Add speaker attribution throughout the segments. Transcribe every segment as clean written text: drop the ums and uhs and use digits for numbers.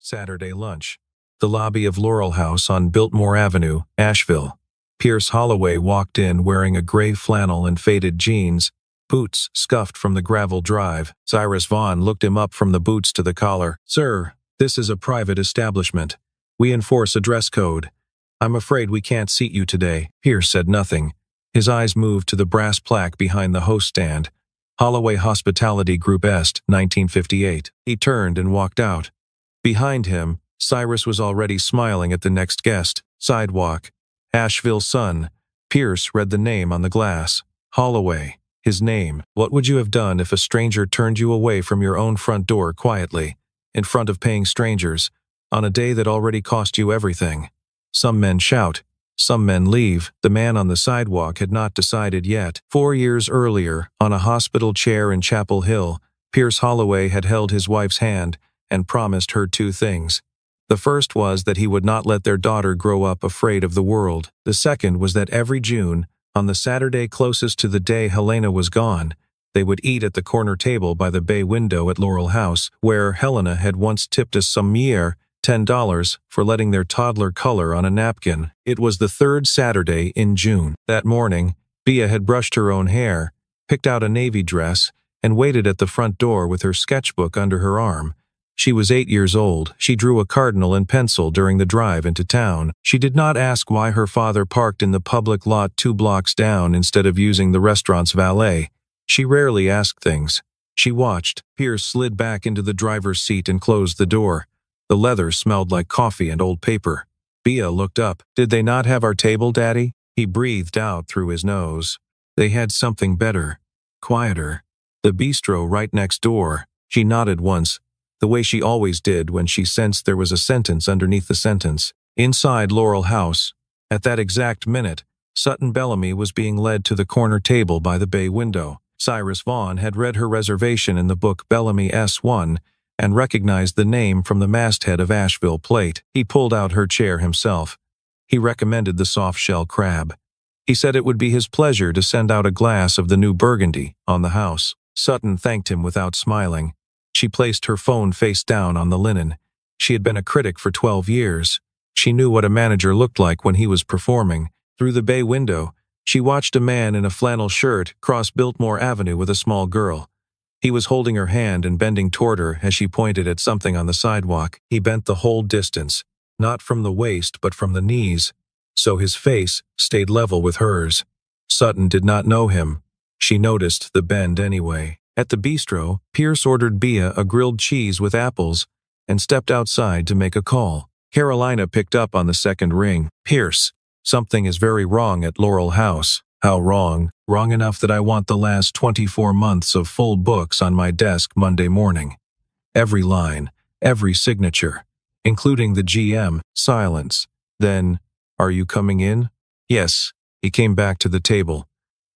Speaker 1: Saturday lunch. The lobby of Laurel House on Biltmore Avenue, Asheville. Pierce Holloway walked in wearing a gray flannel and faded jeans, boots scuffed from the gravel drive. Cyrus Vaughn looked him up from the boots to the collar. "Sir, this is a private establishment. We enforce a dress code. I'm afraid we can't seat you today." Pierce said nothing. His eyes moved to the brass plaque behind the host stand. Holloway Hospitality Group Est, 1958. He turned and walked out. Behind him, Cyrus was already smiling at the next guest. Sidewalk. Asheville Sun. Pierce read the name on the glass. Holloway. His name. What would you have done if a stranger turned you away from your own front door quietly, in front of paying strangers, on a day that already cost you everything? Some men shout. Some men leave. The man on the sidewalk had not decided yet. 4 years earlier, on a hospital chair in Chapel Hill, Pierce Holloway had held his wife's hand and promised her 2 things. The first was that he would not let their daughter grow up afraid of the world. The second was that every June, on the Saturday closest to the day Helena was gone, they would eat at the corner table by the bay window at Laurel House, where Helena had once tipped a sommelier $10 for letting their toddler color on a napkin. It was the 3rd Saturday in June. That morning, Bea had brushed her own hair, picked out a navy dress, and waited at the front door with her sketchbook under her arm. She was 8 years old. She drew a cardinal in pencil during the drive into town. She did not ask why her father parked in the public lot 2 blocks down instead of using the restaurant's valet. She rarely asked things. She watched. Pierce slid back into the driver's seat and closed the door. The leather smelled like coffee and old paper. Bea looked up. "Did they not have our table, Daddy?" He breathed out through his nose. "They had something better. Quieter. The bistro right next door." She nodded once, the way she always did when she sensed there was a sentence underneath the sentence. Inside Laurel House, at that exact minute, Sutton Bellamy was being led to the corner table by the bay window. Cyrus Vaughn had read her reservation in the book Bellamy S1 and recognized the name from the masthead of Asheville plate. He pulled out her chair himself. He recommended the soft-shell crab. He said it would be his pleasure to send out a glass of the new Burgundy on the house. Sutton thanked him without smiling. She placed her phone face down on the linen. She had been a critic for 12 years. She knew what a manager looked like when he was performing. Through the bay window, she watched a man in a flannel shirt cross Biltmore Avenue with a small girl. He was holding her hand and bending toward her as she pointed at something on the sidewalk. He bent the whole distance, not from the waist but from the knees, so his face stayed level with hers. Sutton did not know him. She noticed the bend anyway. At the bistro, Pierce ordered Bea a grilled cheese with apples and stepped outside to make a call. Carolina picked up on the second ring. "Pierce, something is very wrong at Laurel House." "How wrong?" "Wrong enough that I want the last 24 months of full books on my desk Monday morning. Every line, every signature, including the GM." Silence. Then, "Are you coming in?" "Yes." He came back to the table.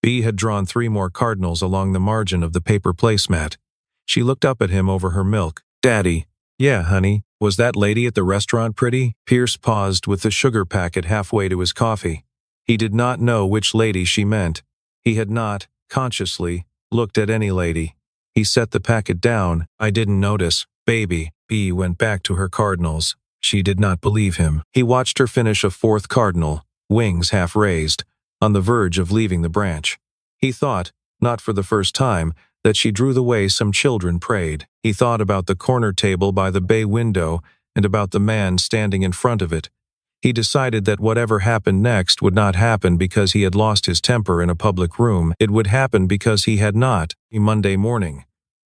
Speaker 1: Bea had drawn 3 more cardinals along the margin of the paper placemat. She looked up at him over her milk. "Daddy." "Yeah, honey. Was that lady at the restaurant pretty?" Pierce paused with the sugar packet halfway to his coffee. He did not know which lady she meant. He had not, consciously, looked at any lady. He set the packet down. "I didn't notice, baby." Bea went back to her cardinals. She did not believe him. He watched her finish a 4th cardinal, wings half raised, on the verge of leaving the branch. He thought, not for the first time, that she drew the way some children prayed. He thought about the corner table by the bay window and about the man standing in front of it. He decided that whatever happened next would not happen because he had lost his temper in a public room. It would happen because he had not. Monday morning.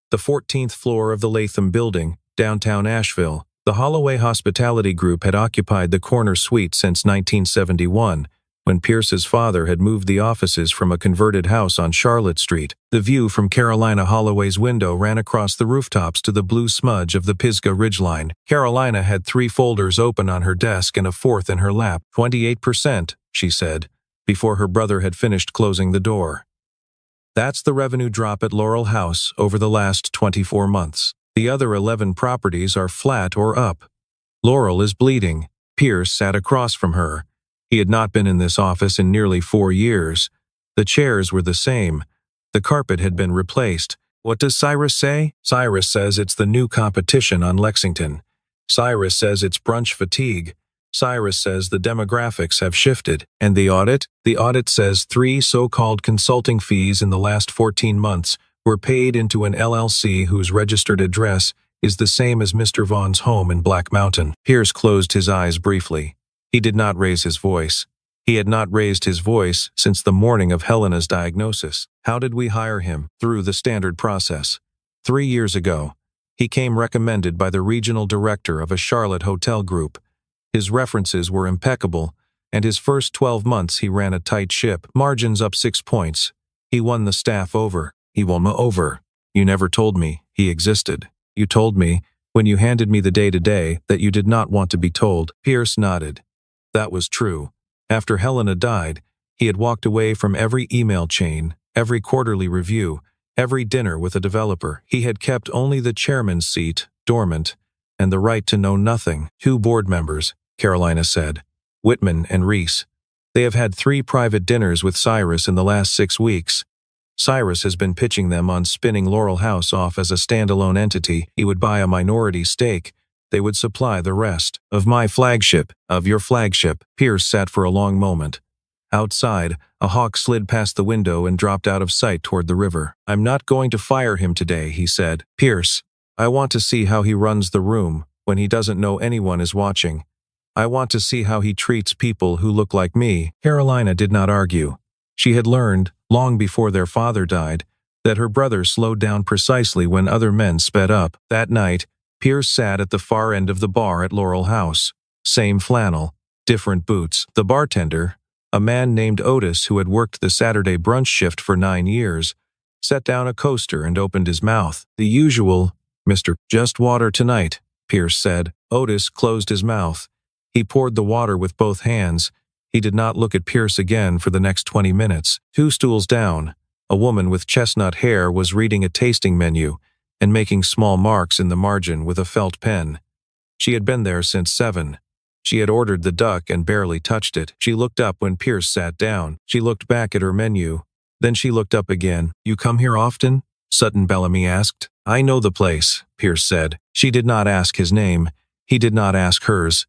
Speaker 1: The 14th floor of the Latham Building, downtown Asheville. The Holloway Hospitality Group had occupied the corner suite since 1971, when Pierce's father had moved the offices from a converted house on Charlotte Street. The view from Carolina Holloway's window ran across the rooftops to the blue smudge of the Pisgah ridgeline. Carolina had 3 folders open on her desk and a 4th in her lap. 28%, she said, before her brother had finished closing the door. "That's the revenue drop at Laurel House over the last 24 months. The other 11 properties are flat or up. Laurel is bleeding." Pierce sat across from her. He had not been in this office in nearly 4 years. The chairs were the same. The carpet had been replaced. "What does Cyrus say?" "Cyrus says it's the new competition on Lexington. Cyrus says it's brunch fatigue. Cyrus says the demographics have shifted. And the audit? The audit says 3 so-called consulting fees in the last 14 months were paid into an LLC whose registered address is the same as Mr. Vaughn's home in Black Mountain. Pierce closed his eyes briefly. He did not raise his voice. He had not raised his voice since the morning of Helena's diagnosis. How did we hire him? Through the standard process. 3 years ago, he came recommended by the regional director of a Charlotte hotel group. His references were impeccable, and his first 12 months he ran a tight ship, margins up 6 points. He won the staff over. He won me over. You never told me he existed. You told me, when you handed me the day-to-day, that you did not want to be told. Pierce nodded. That was true. After Helena died, he had walked away from every email chain, every quarterly review, every dinner with a developer. He had kept only the chairman's seat, dormant, and the right to know nothing. 2 board members, Carolina said, Whitman and Reese. They have had 3 private dinners with Cyrus in the last 6 weeks. Cyrus has been pitching them on spinning Laurel House off as a standalone entity. He would buy a minority stake. They would supply the rest. Of my flagship, of your flagship. Pierce sat for a long moment. Outside, a hawk slid past the window and dropped out of sight toward the river. I'm not going to fire him today, he said. Pierce, I want to see how he runs the room when he doesn't know anyone is watching. I want to see how he treats people who look like me. Carolina did not argue. She had learned, long before their father died, that her brother slowed down precisely when other men sped up. That night, Pierce sat at the far end of the bar at Laurel House. Same flannel, different boots. The bartender, a man named Otis who had worked the Saturday brunch shift for 9 years, set down a coaster and opened his mouth. The usual, Mr. Just water tonight, Pierce said. Otis closed his mouth. He poured the water with both hands. He did not look at Pierce again for the next 20 minutes. 2 stools down, a woman with chestnut hair was reading a tasting menu and making small marks in the margin with a felt pen. She had been there since 7. She had ordered the duck and barely touched it. She looked up when Pierce sat down. She looked back at her menu. Then she looked up again. You come here often? Sutton Bellamy asked. I know the place, Pierce said. She did not ask his name. He did not ask hers.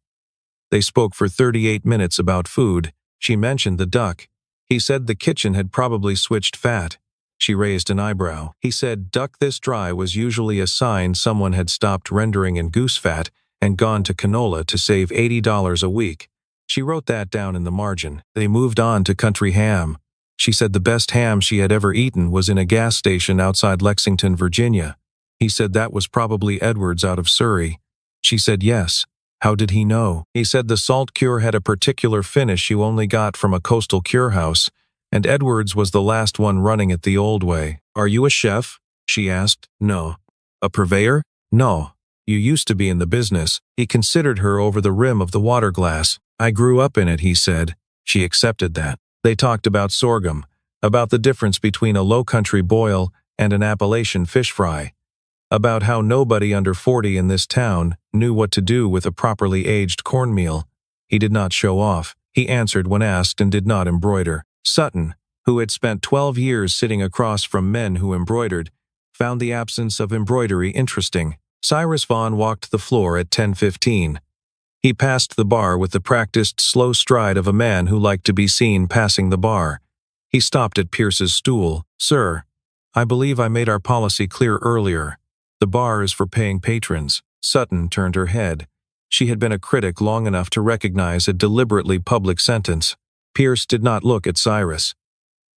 Speaker 1: They spoke for 38 minutes about food. She mentioned the duck. He said the kitchen had probably switched fat. She raised an eyebrow. He said duck this dry was usually a sign someone had stopped rendering in goose fat and gone to canola to save $80 a week. She wrote that down in the margin. They moved on to country ham. She said the best ham she had ever eaten was in a gas station outside Lexington, Virginia. He said that was probably Edwards out of Surrey. She said yes. How did he know? He said the salt cure had a particular finish you only got from a coastal cure house, and Edwards was the last one running it the old way. Are you a chef? She asked. No. A purveyor? No. You used to be in the business. He considered her over the rim of the water glass. I grew up in it, he said. She accepted that. They talked about sorghum, about the difference between a low-country boil and an Appalachian fish fry, about how nobody under 40 in this town knew what to do with a properly aged cornmeal. He did not show off. He answered when asked and did not embroider. Sutton, who had spent 12 years sitting across from men who embroidered, found the absence of embroidery interesting. Cyrus Vaughn walked the floor at 10:15. He passed the bar with the practiced slow stride of a man who liked to be seen passing the bar. He stopped at Pierce's stool. Sir, I believe I made our policy clear earlier. The bar is for paying patrons. Sutton turned her head. She had been a critic long enough to recognize a deliberately public sentence. Pierce did not look at Cyrus.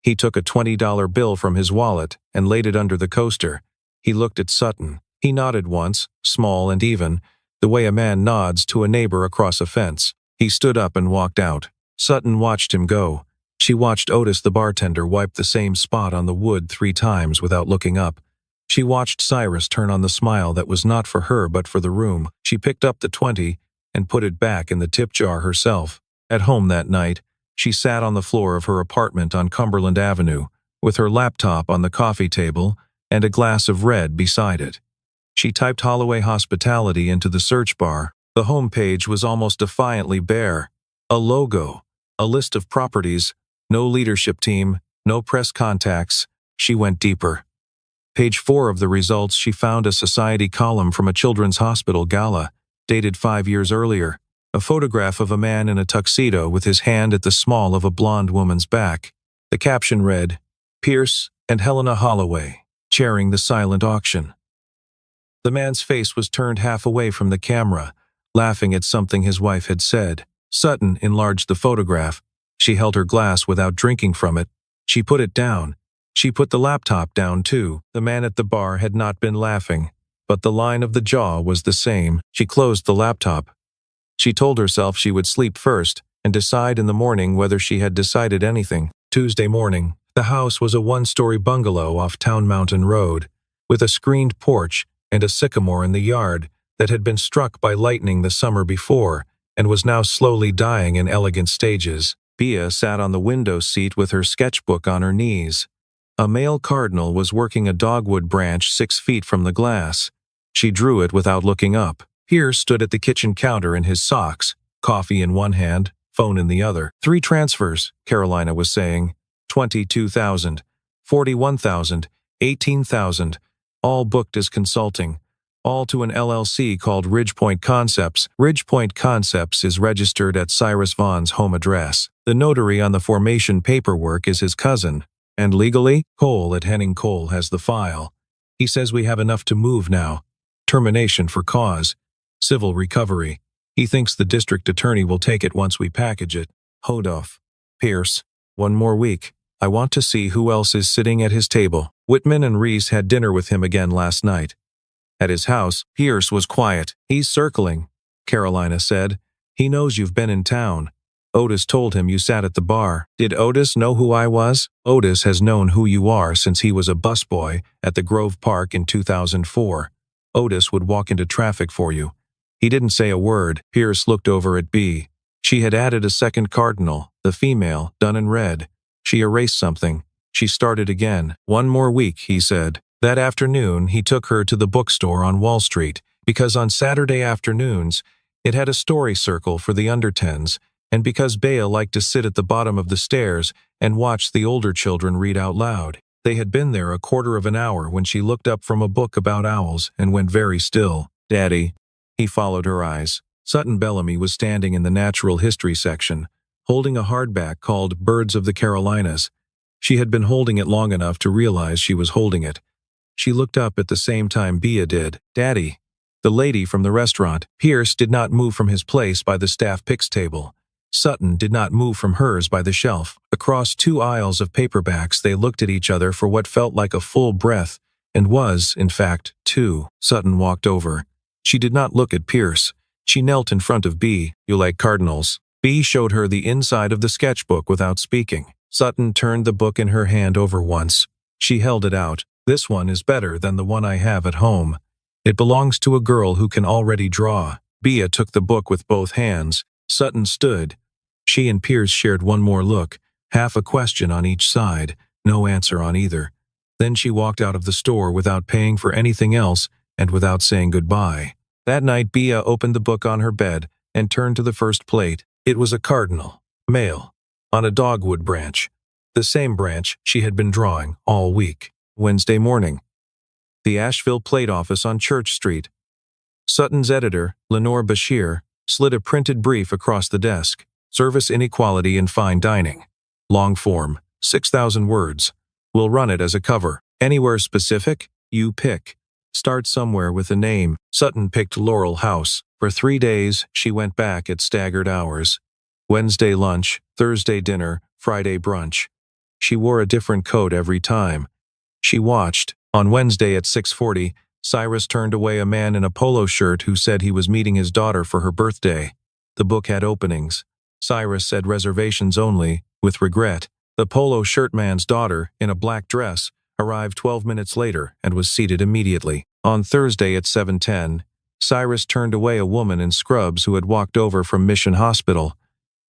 Speaker 1: He took a $20 bill from his wallet and laid it under the coaster. He looked at Sutton. He nodded once, small and even, the way a man nods to a neighbor across a fence. He stood up and walked out. Sutton watched him go. She watched Otis the bartender wipe the same spot on the wood 3 times without looking up. She watched Cyrus turn on the smile that was not for her but for the room. She picked up the 20 and put it back in the tip jar herself. At home that night, she sat on the floor of her apartment on Cumberland Avenue, with her laptop on the coffee table and a glass of red beside it. She typed Holloway Hospitality into the search bar. The home page was almost defiantly bare. A logo, a list of properties, no leadership team, no press contacts. She went deeper. Page 4 of the results, she found a society column from a children's hospital gala. dated 5 years earlier. A photograph of a man in a tuxedo with his hand at the small of a blonde woman's back. The caption read, Pierce and Helena Holloway, chairing the silent auction. The man's face was turned half away from the camera, laughing at something his wife had said. Sutton enlarged the photograph. She held her glass without drinking from it. She put it down. She put the laptop down too. The man at the bar had not been laughing, but the line of the jaw was the same. She closed the laptop. She told herself she would sleep first and decide in the morning whether she had decided anything. Tuesday morning, the house was a one-story bungalow off Town Mountain Road, with a screened porch and a sycamore in the yard that had been struck by lightning the summer before and was now slowly dying in elegant stages. Bea sat on the window seat with her sketchbook on her knees. A male cardinal was working a dogwood branch 6 feet from the glass. She drew it without looking up. Pierce stood at the kitchen counter in his socks, coffee in one hand, phone in the other. 3 transfers, Carolina was saying. 22,000, 41,000, 18,000, all booked as consulting. All to an LLC called Ridgepoint Concepts. Ridgepoint Concepts is registered at Cyrus Vaughn's home address. The notary on the formation paperwork is his cousin. And legally, Cole at Henning Cole has the file. He says we have enough to move now. Termination for cause. Civil recovery. He thinks the district attorney will take it once we package it. Hold off. Pierce. 1 more week. I want to see who else is sitting at his table. Whitman and Reese had dinner with him again last night. At his house, Pierce was quiet. He's circling, Carolina said. He knows you've been in town. Otis told him you sat at the bar. Did Otis know who I was? Otis has known who you are since he was a busboy at the Grove Park in 2004. Otis would walk into traffic for you. He didn't say a word. Pierce looked over at Bea. She had added a second cardinal, the female, done in red. She erased something. She started again. 1 more week, he said. That afternoon, he took her to the bookstore on Wall Street, because on Saturday afternoons, it had a story circle for the under-10s, and because Bea liked to sit at the bottom of the stairs and watch the older children read out loud. They had been there a quarter of an hour when she looked up from a book about owls and went very still. Daddy. He followed her eyes. Sutton Bellamy was standing in the natural history section, holding a hardback called Birds of the Carolinas. She had been holding it long enough to realize she was holding it. She looked up at the same time Bea did. Daddy. The lady from the restaurant. Pierce did not move from his place by the staff picks table. Sutton did not move from hers by the shelf. Across 2 aisles of paperbacks they looked at each other for what felt like a full breath, and was, in fact, 2. Sutton walked over. She did not look at Pierce. She knelt in front of Bea. You like cardinals? Bea showed her the inside of the sketchbook without speaking. Sutton turned the book in her hand over once. She held it out. This one is better than the one I have at home. It belongs to a girl who can already draw. Bea took the book with both hands. Sutton stood. She and Pierce shared one more look, half a question on each side, no answer on either. Then she walked out of the store without paying for anything else and without saying goodbye. That night Bea opened the book on her bed and turned to the first plate. It was a cardinal, male, on a dogwood branch, the same branch she had been drawing all week. Wednesday morning. The Asheville plate office on Church Street. Sutton's editor, Lenore Bashir, slid a printed brief across the desk. Service inequality in fine dining. Long form, 6,000 words. We'll run it as a cover. Anywhere specific? You pick. Start somewhere with a name. Sutton picked Laurel House. For 3 days, she went back at staggered hours. Wednesday lunch, Thursday dinner, Friday brunch. She wore a different coat every time. She watched. On Wednesday at 6:40, Cyrus turned away a man in a polo shirt who said he was meeting his daughter for her birthday. The book had openings. Cyrus said reservations only, with regret. The polo shirt man's daughter, in a black dress, arrived 12 minutes later and was seated immediately. On Thursday at 7:10, Cyrus turned away a woman in scrubs who had walked over from Mission Hospital.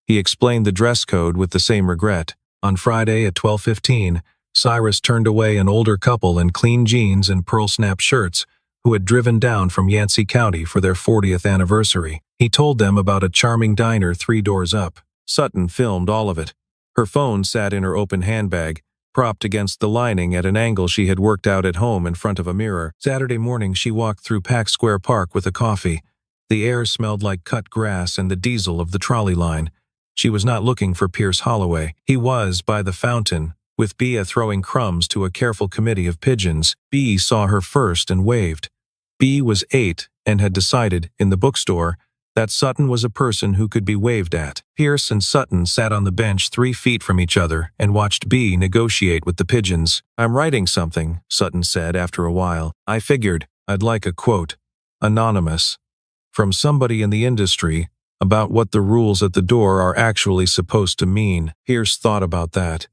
Speaker 1: He explained the dress code with the same regret. On Friday at 12:15, Cyrus turned away an older couple in clean jeans and pearl snap shirts who had driven down from Yancey County for their 40th anniversary. He told them about a charming diner 3 doors up. Sutton filmed all of it. Her phone sat in her open handbag, propped against the lining at an angle she had worked out at home in front of a mirror. Saturday morning she walked through Pack Square Park with a coffee. The air smelled like cut grass and the diesel of the trolley line. She was not looking for Pierce Holloway. He was by the fountain, with Bea throwing crumbs to a careful committee of pigeons. Bea saw her first and waved. Bea was 8 and had decided, in the bookstore, that Sutton was a person who could be waved at. Pierce and Sutton sat on the bench 3 feet from each other and watched Bea negotiate with the pigeons. "I'm writing something," Sutton said after a while. "I figured I'd like a quote, anonymous, from somebody in the industry about what the rules at the door are actually supposed to mean." Pierce thought about that.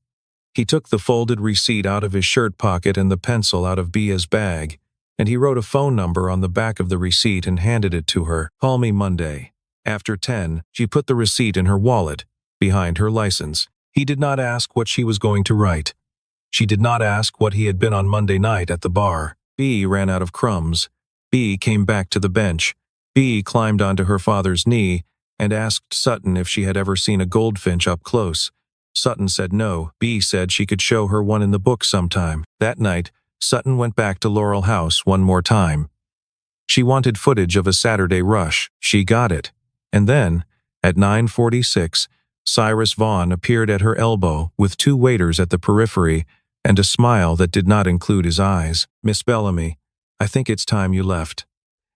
Speaker 1: He took the folded receipt out of his shirt pocket and the pencil out of Bea's bag, and he wrote a phone number on the back of the receipt and handed it to her. "Call me Monday. After 10, she put the receipt in her wallet, behind her license. He did not ask what she was going to write. She did not ask what he had been on Monday night at the bar. Bea ran out of crumbs. Bea came back to the bench. Bea climbed onto her father's knee and asked Sutton if she had ever seen a goldfinch up close. Sutton said no. Bea said she could show her one in the book sometime. That night, Sutton went back to Laurel House one more time. She wanted footage of a Saturday rush. She got it. And then, at 9:46, Cyrus Vaughn appeared at her elbow with 2 waiters at the periphery and a smile that did not include his eyes. "Miss Bellamy, I think it's time you left.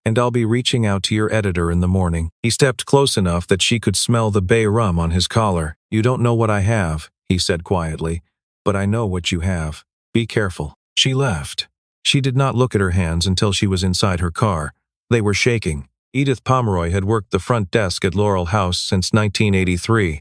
Speaker 1: And I'll be reaching out to your editor in the morning." He stepped close enough that she could smell the bay rum on his collar. "You don't know what I have," he said quietly, "but I know what you have. Be careful." She left. She did not look at her hands until she was inside her car. They were shaking. Edith Pomeroy had worked the front desk at Laurel House since 1983.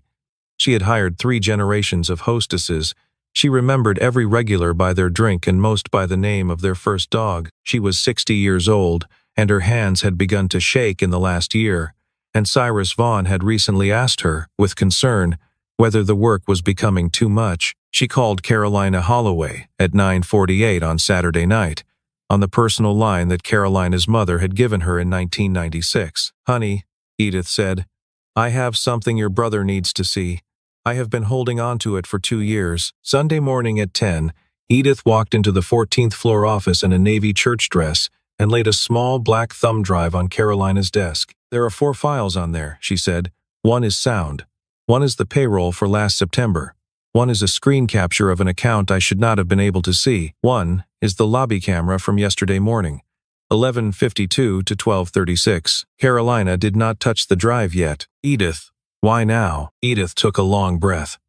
Speaker 1: She had hired 3 generations of hostesses. She remembered every regular by their drink and most by the name of their first dog. She was 60 years old, and her hands had begun to shake in the last year, and Cyrus Vaughn had recently asked her, with concern, whether the work was becoming too much. She called Carolina Holloway at 9:48 on Saturday night, on the personal line that Carolina's mother had given her in 1996. "Honey," Edith said, "I have something your brother needs to see. I have been holding on to it for 2 years." Sunday morning at 10, Edith walked into the 14th floor office in a navy church dress and laid a small black thumb drive on Carolina's desk. "There are 4 files on there," she said. "One is sound. One is the payroll for last September. One is a screen capture of an account I should not have been able to see. One is the lobby camera from yesterday morning, 11:52 to 12:36. Carolina did not touch the drive yet. "Edith, why now?" Edith took a long breath.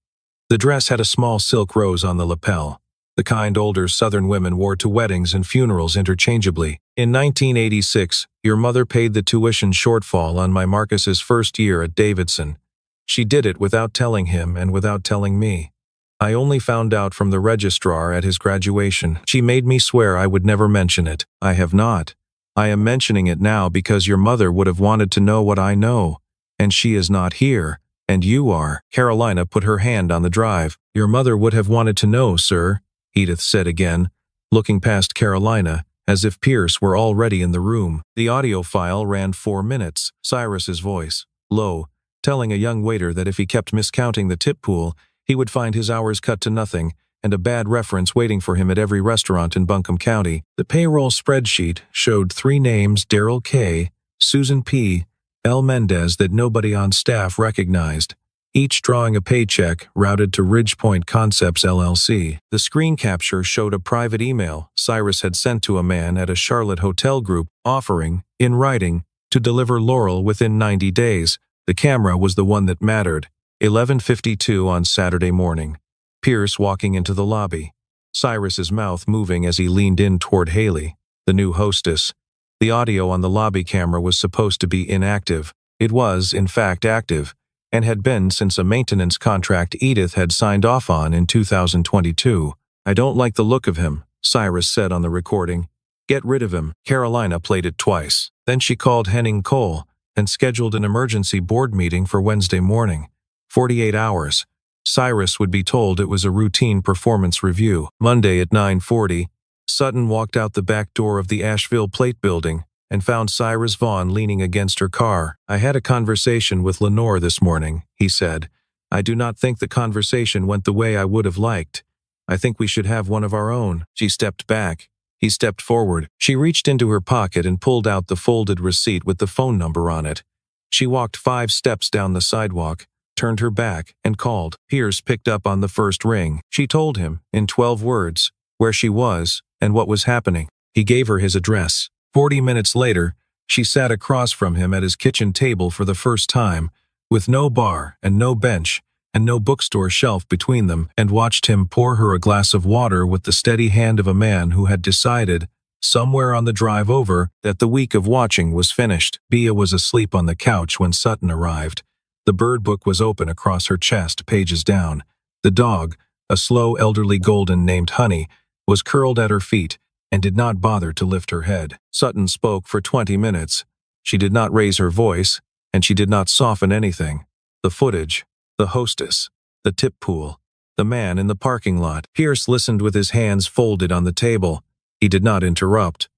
Speaker 1: The dress had a small silk rose on the lapel, the kind older Southern women wore to weddings and funerals interchangeably. "In 1986, your mother paid the tuition shortfall on my Marcus's first year at Davidson. She did it without telling him and without telling me. I only found out from the registrar at his graduation. She made me swear I would never mention it. I have not. I am mentioning it now because your mother would have wanted to know what I know, and she is not here, and you are." Carolina put her hand on the drive. "Your mother would have wanted to know, sir," Edith said again, looking past Carolina, as if Pierce were already in the room. The audio file ran 4 minutes. Cyrus's voice, low, telling a young waiter that if he kept miscounting the tip pool, he would find his hours cut to nothing, and a bad reference waiting for him at every restaurant in Buncombe County. The payroll spreadsheet showed 3 names: Daryl K., Susan P., L. Mendez, that nobody on staff recognized, each drawing a paycheck routed to Ridgepoint Concepts LLC. The screen capture showed a private email Cyrus had sent to a man at a Charlotte hotel group offering, in writing, to deliver Laurel within 90 days. The camera was the one that mattered. 11:52 on Saturday morning. Pierce walking into the lobby. Cyrus's mouth moving as he leaned in toward Haley, the new hostess. The audio on the lobby camera was supposed to be inactive. It was, in fact, active, and had been since a maintenance contract Edith had signed off on in 2022. "I don't like the look of him," Cyrus said on the recording. "Get rid of him." Carolina played it twice. Then she called Henning Cole and scheduled an emergency board meeting for Wednesday morning. 48 hours. Cyrus would be told it was a routine performance review. Monday at 9:40, Sutton walked out the back door of the Asheville Plate Building and found Cyrus Vaughn leaning against her car. "I had a conversation with Lenore this morning," he said. "I do not think the conversation went the way I would have liked. I think we should have one of our own." She stepped back. He stepped forward. She reached into her pocket and pulled out the folded receipt with the phone number on it. She walked 5 steps down the sidewalk, turned her back, and called. Pierce picked up on the first ring. She told him, in 12 words, where she was and what was happening. He gave her his address. 40 minutes later, she sat across from him at his kitchen table for the first time, with no bar and no bench and no bookstore shelf between them, and watched him pour her a glass of water with the steady hand of a man who had decided, somewhere on the drive over, that the week of watching was finished. Bea was asleep on the couch when Sutton arrived. The bird book was open across her chest, pages down. The dog, a slow elderly golden named Honey, was curled at her feet and did not bother to lift her head. Sutton spoke for 20 minutes. She did not raise her voice, and she did not soften anything. The footage, the hostess, the tip pool, the man in the parking lot. Pierce listened with his hands folded on the table. He did not interrupt.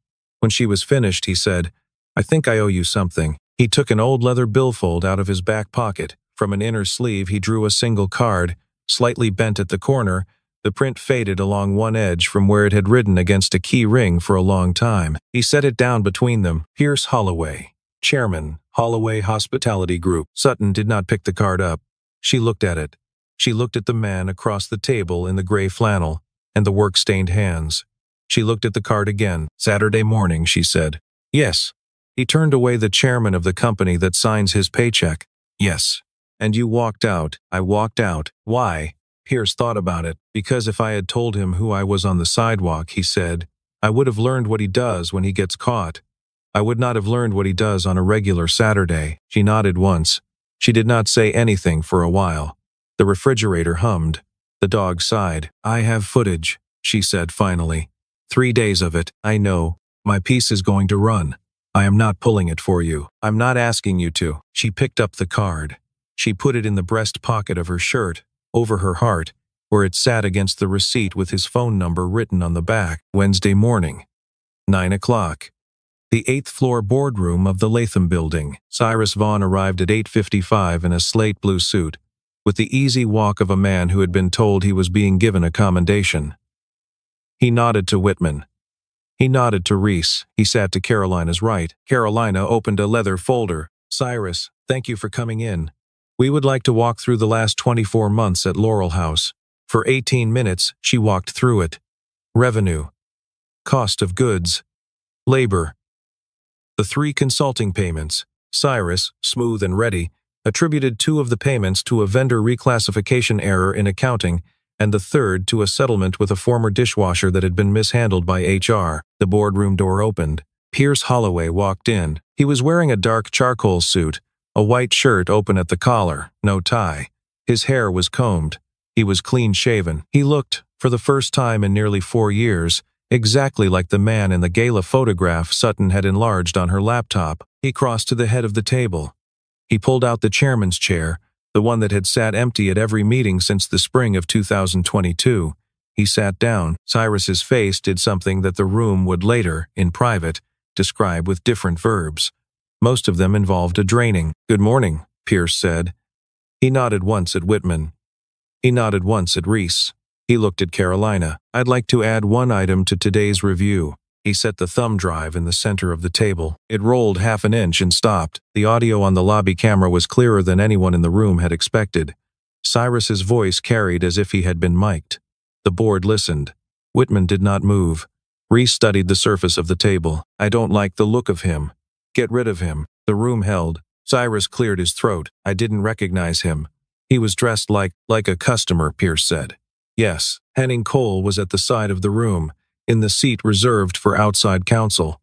Speaker 1: When she was finished, he said, "I think I owe you something." He took an old leather billfold out of his back pocket. From an inner sleeve he drew a single card, slightly bent at the corner. The print faded along one edge from where it had ridden against a key ring for a long time. He set it down between them. Pierce Holloway, Chairman, Holloway Hospitality Group. Sutton did not pick the card up. She looked at it. She looked at the man across the table in the gray flannel and the work-stained hands. She looked at the card again. "Saturday morning," she said. "Yes." He turned away. "The chairman of the company that signs his paycheck." "Yes." "And you walked out." "I walked out." "Why?" Pierce thought about it. "Because if I had told him who I was on the sidewalk," he said, "I would have learned what he does when he gets caught. I would not have learned what he does on a regular Saturday." She nodded once. She did not say anything for a while. The refrigerator hummed. The dog sighed. "I have footage," she said finally. 3 days of it. "I know. My piece is going to run. I am not pulling it for you. I'm not asking you to." She picked up the card. She put it in the breast pocket of her shirt, over her heart, where it sat against the receipt with his phone number written on the back. Wednesday morning, 9 o'clock. The 8th floor boardroom of the Latham Building. Cyrus Vaughn arrived at 8:55 in a slate blue suit, with the easy walk of a man who had been told he was being given a commendation. He nodded to Whitman. He nodded to Reese. He sat to Carolina's right. Carolina opened a leather folder. "Cyrus, thank you for coming in. We would like to walk through the last 24 months at Laurel House." For 18 minutes, she walked through it. Revenue. Cost of goods. Labor. The 3 consulting payments. Cyrus, smooth and ready, attributed 2 of the payments to a vendor reclassification error in accounting, and the third to a settlement with a former dishwasher that had been mishandled by HR. The boardroom door opened. Pierce Holloway walked in. He was wearing a dark charcoal suit, a white shirt open at the collar, no tie. His hair was combed. He was clean-shaven. He looked, for the first time in nearly 4 years, exactly like the man in the gala photograph Sutton had enlarged on her laptop. He crossed to the head of the table. He pulled out the chairman's chair, the one that had sat empty at every meeting since the spring of 2022. He sat down. Cyrus's face did something that the room would later, in private, describe with different verbs. Most of them involved a draining. "Good morning," Pierce said. He nodded once at Whitman. He nodded once at Reese. He looked at Carolina. "I'd like to add one item to today's review." He set the thumb drive in the center of the table. It rolled half an inch and stopped. The audio on the lobby camera was clearer than anyone in the room had expected. Cyrus's voice carried as if he had been mic'd. The board listened. Whitman did not move. Reese studied the surface of the table. "I don't like the look of him. Get rid of him." The room held. Cyrus cleared his throat. "I didn't recognize him. He was dressed like a customer," Pierce said. "Yes." Henning Cole was at the side of the room, in the seat reserved for outside counsel.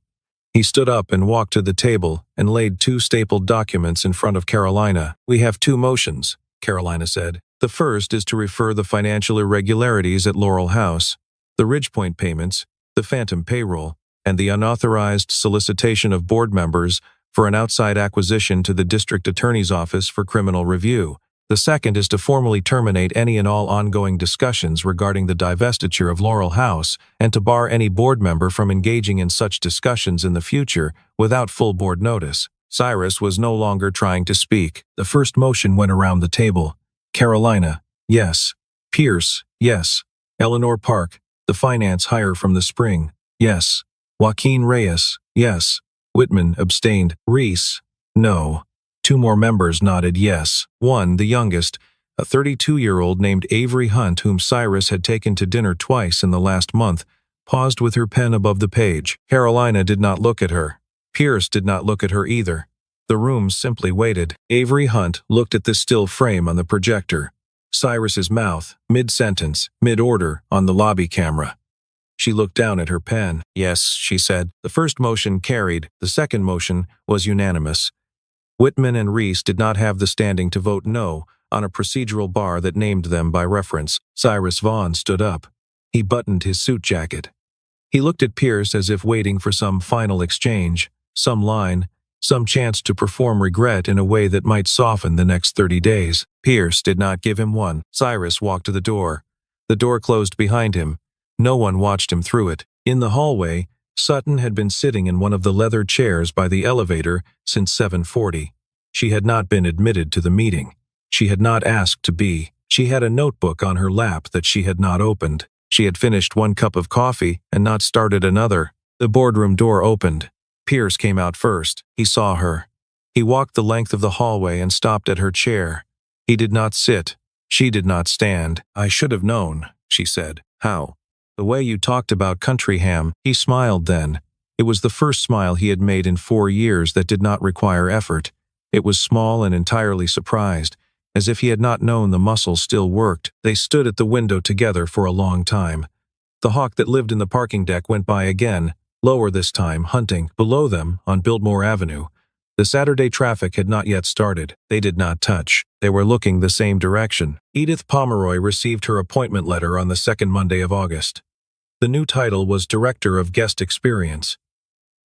Speaker 1: He stood up and walked to the table and laid 2 stapled documents in front of Carolina. "We have 2 motions," Carolina said. "The first is to refer the financial irregularities at Laurel House, the Ridgepoint payments, the phantom payroll, and the unauthorized solicitation of board members for an outside acquisition to the district attorney's office for criminal review. The second is to formally terminate any and all ongoing discussions regarding the divestiture of Laurel House and to bar any board member from engaging in such discussions in the future without full board notice." Cyrus was no longer trying to speak. The first motion went around the table. Carolina, yes. Pierce, yes. Eleanor Park, the finance hire from the spring, Yes. Joaquin Reyes? Yes. Whitman abstained. Reese? No. Two more members nodded yes. One, the youngest, a 32-year-old named Avery Hunt, whom Cyrus had taken to dinner twice in the last month, paused with her pen above the page. Carolina did not look at her. Pierce did not look at her either. The room simply waited. Avery Hunt looked at the still frame on the projector. Cyrus's mouth, mid-sentence, mid-order, on the lobby camera. She looked down at her pen. Yes, she said. The first motion carried. The second motion was unanimous. Whitman and Reese did not have the standing to vote no on a procedural bar that named them by reference. Cyrus Vaughn stood up. He buttoned his suit jacket. He looked at Pierce as if waiting for some final exchange, some line, some chance to perform regret in a way that might soften the next 30 days. Pierce did not give him one. Cyrus walked to the door. The door closed behind him. No one watched him through it. In the hallway, Sutton had been sitting in one of the leather chairs by the elevator since 7:40. She had not been admitted to the meeting. She had not asked to be. She had a notebook on her lap that she had not opened. She had finished one cup of coffee and not started another. The boardroom door opened. Pierce came out first. He saw her. He walked the length of the hallway and stopped at her chair. He did not sit. She did not stand. "I should have known," she said. "How?" "The way you talked about country ham." He smiled then. It was the first smile he had made in 4 years that did not require effort. It was small and entirely surprised, as if he had not known the muscle still worked. They stood at the window together for a long time. The hawk that lived in the parking deck went by again, lower this time, hunting. Below them, on Biltmore Avenue, the Saturday traffic had not yet started. They did not touch. They were looking the same direction. Edith Pomeroy received her appointment letter on the second Monday of August. The new title was Director of Guest Experience.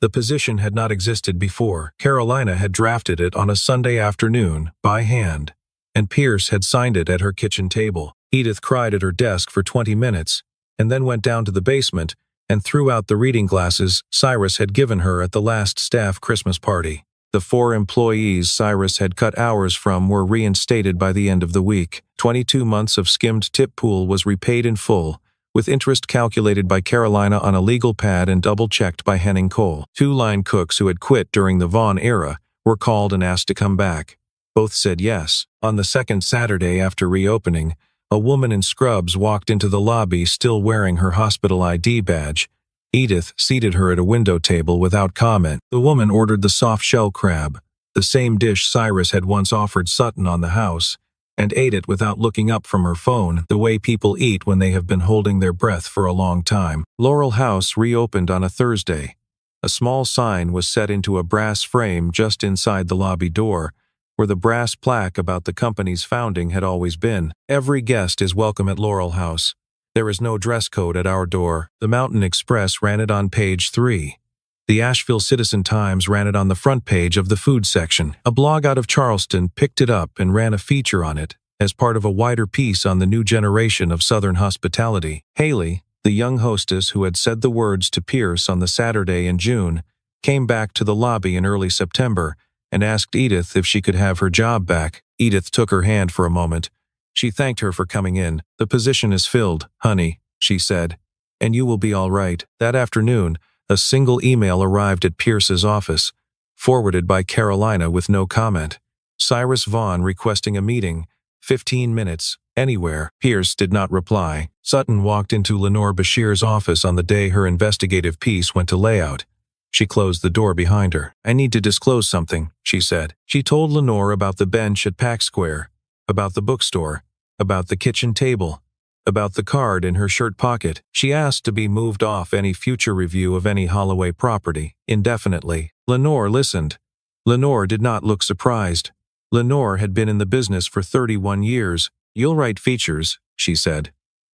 Speaker 1: The position had not existed before. Carolina had drafted it on a Sunday afternoon, by hand, and Pierce had signed it at her kitchen table. Edith cried at her desk for 20 minutes, and then went down to the basement and threw out the reading glasses Cyrus had given her at the last staff Christmas party. The 4 employees Cyrus had cut hours from were reinstated by the end of the week. 22 months of skimmed tip pool was repaid in full, with interest calculated by Carolina on a legal pad and double-checked by Henning Cole. 2 line cooks who had quit during the Vaughn era were called and asked to come back. Both said yes. On the second Saturday after reopening, a woman in scrubs walked into the lobby still wearing her hospital ID badge. Edith seated her at a window table without comment. The woman ordered the soft-shell crab, the same dish Cyrus had once offered Sutton on the house, and ate it without looking up from her phone, the way people eat when they have been holding their breath for a long time. Laurel House reopened on a Thursday. A small sign was set into a brass frame just inside the lobby door, where the brass plaque about the company's founding had always been. "Every guest is welcome at Laurel House. There is no dress code at our door." The Mountain Express ran it on page 3. The Asheville Citizen-Times ran it on the front page of the food section. A blog out of Charleston picked it up and ran a feature on it as part of a wider piece on the new generation of Southern hospitality. Haley, the young hostess who had said the words to Pierce on the Saturday in June, came back to the lobby in early September and asked Edith if she could have her job back. Edith took her hand for a moment. She thanked her for coming in. "The position is filled, honey," she said, "and you will be all right." That afternoon, a single email arrived at Pierce's office, forwarded by Carolina with no comment. Cyrus Vaughn requesting a meeting, 15 minutes, anywhere. Pierce did not reply. Sutton walked into Lenore Bashir's office on the day her investigative piece went to layout. She closed the door behind her. "I need to disclose something," she said. She told Lenore about the bench at Pack Square, about the bookstore, about the kitchen table, about the card in her shirt pocket. She asked to be moved off any future review of any Holloway property, indefinitely. Lenore listened. Lenore did not look surprised. Lenore had been in the business for 31 years. "You'll write features," she said.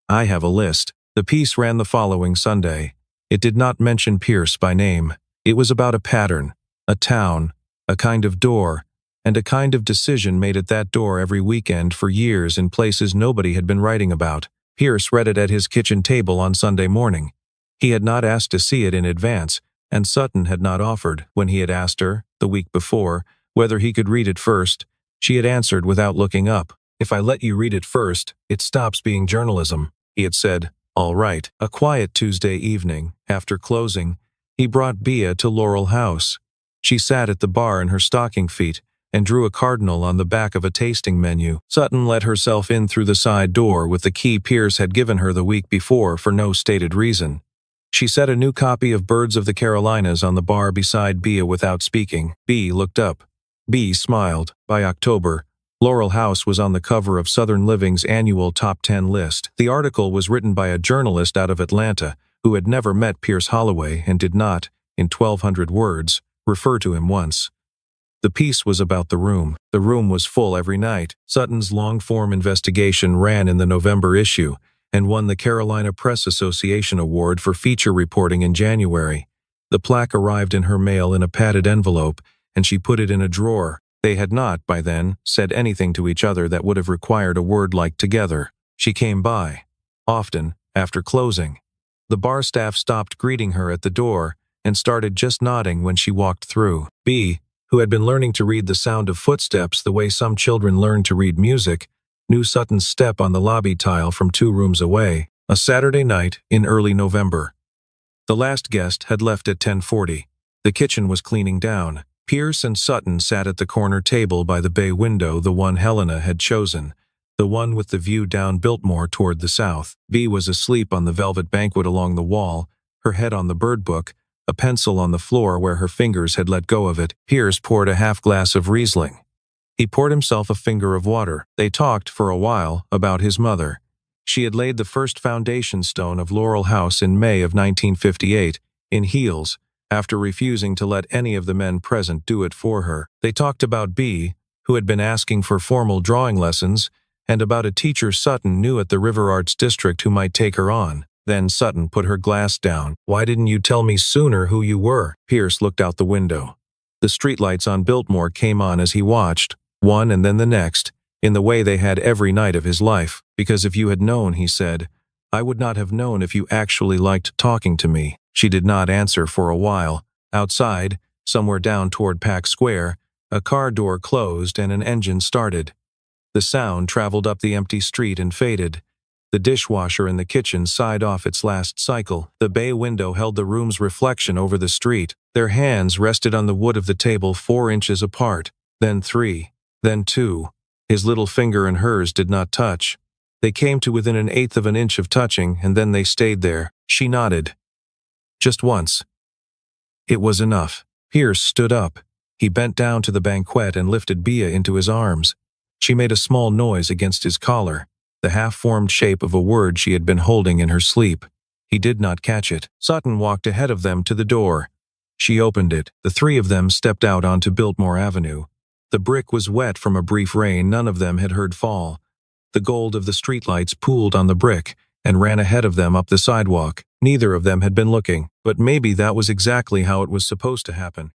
Speaker 1: "I have a list." The piece ran the following Sunday. It did not mention Pierce by name. It was about a pattern, a town, a kind of door, and a kind of decision made at that door every weekend for years in places nobody had been writing about. Pierce read it at his kitchen table on Sunday morning. He had not asked to see it in advance, and Sutton had not offered. When he had asked her, the week before, whether he could read it first, she had answered without looking up. "If I let you read it first, it stops being journalism," he had said. All right. A quiet Tuesday evening, after closing, he brought Bea to Laurel House. She sat at the bar in her stocking feet and drew a cardinal on the back of a tasting menu. Sutton let herself in through the side door with the key Pierce had given her the week before for no stated reason. She set a new copy of Birds of the Carolinas on the bar beside Bea without speaking. Bea looked up. Bea smiled. By October, Laurel House was on the cover of Southern Living's annual Top 10 list. The article was written by a journalist out of Atlanta who had never met Pierce Holloway and did not, in 1,200 words, refer to him once. The piece was about the room. The room was full every night. Sutton's long-form investigation ran in the November issue and won the Carolina Press Association Award for feature reporting in January. The plaque arrived in her mail in a padded envelope, and she put it in a drawer. They had not, by then, said anything to each other that would have required a word like together. She came by, often, after closing. The bar staff stopped greeting her at the door and started just nodding when she walked through. Bea, who had been learning to read the sound of footsteps the way some children learn to read music, knew Sutton's step on the lobby tile from 2 rooms away. A Saturday night in early November. The last guest had left at 10:40. The kitchen was cleaning down. Pierce and Sutton sat at the corner table by the bay window, the one Helena had chosen, the one with the view down Biltmore toward the south. Bea was asleep on the velvet banquet along the wall, her head on the bird book, a pencil on the floor where her fingers had let go of it. Pierce poured a half glass of Riesling. He poured himself a finger of water. They talked for a while about his mother. She had laid the first foundation stone of Laurel House in May of 1958, in heels, after refusing to let any of the men present do it for her. They talked about Bea, who had been asking for formal drawing lessons, and about a teacher Sutton knew at the River Arts District who might take her on. Then Sutton put her glass down. "Why didn't you tell me sooner who you were?" Pierce looked out the window. The streetlights on Biltmore came on as he watched, one and then the next, in the way they had every night of his life. "Because if you had known," he said, "I would not have known if you actually liked talking to me." She did not answer for a while. Outside, somewhere down toward Pack Square, a car door closed and an engine started. The sound traveled up the empty street and faded. The dishwasher in the kitchen sighed off its last cycle. The bay window held the room's reflection over the street. Their hands rested on the wood of the table 4 inches apart, then 3, then 2. His little finger and hers did not touch. They came to within 1/8 of an inch of touching, and then they stayed there. She nodded. Just once. It was enough. Pierce stood up. He bent down to the banquette and lifted Bea into his arms. She made a small noise against his collar, the half-formed shape of a word she had been holding in her sleep. He did not catch it. Sutton walked ahead of them to the door. She opened it. The 3 of them stepped out onto Biltmore Avenue. The brick was wet from a brief rain none of them had heard fall. The gold of the streetlights pooled on the brick and ran ahead of them up the sidewalk. Neither of them had been looking, but maybe that was exactly how it was supposed to happen.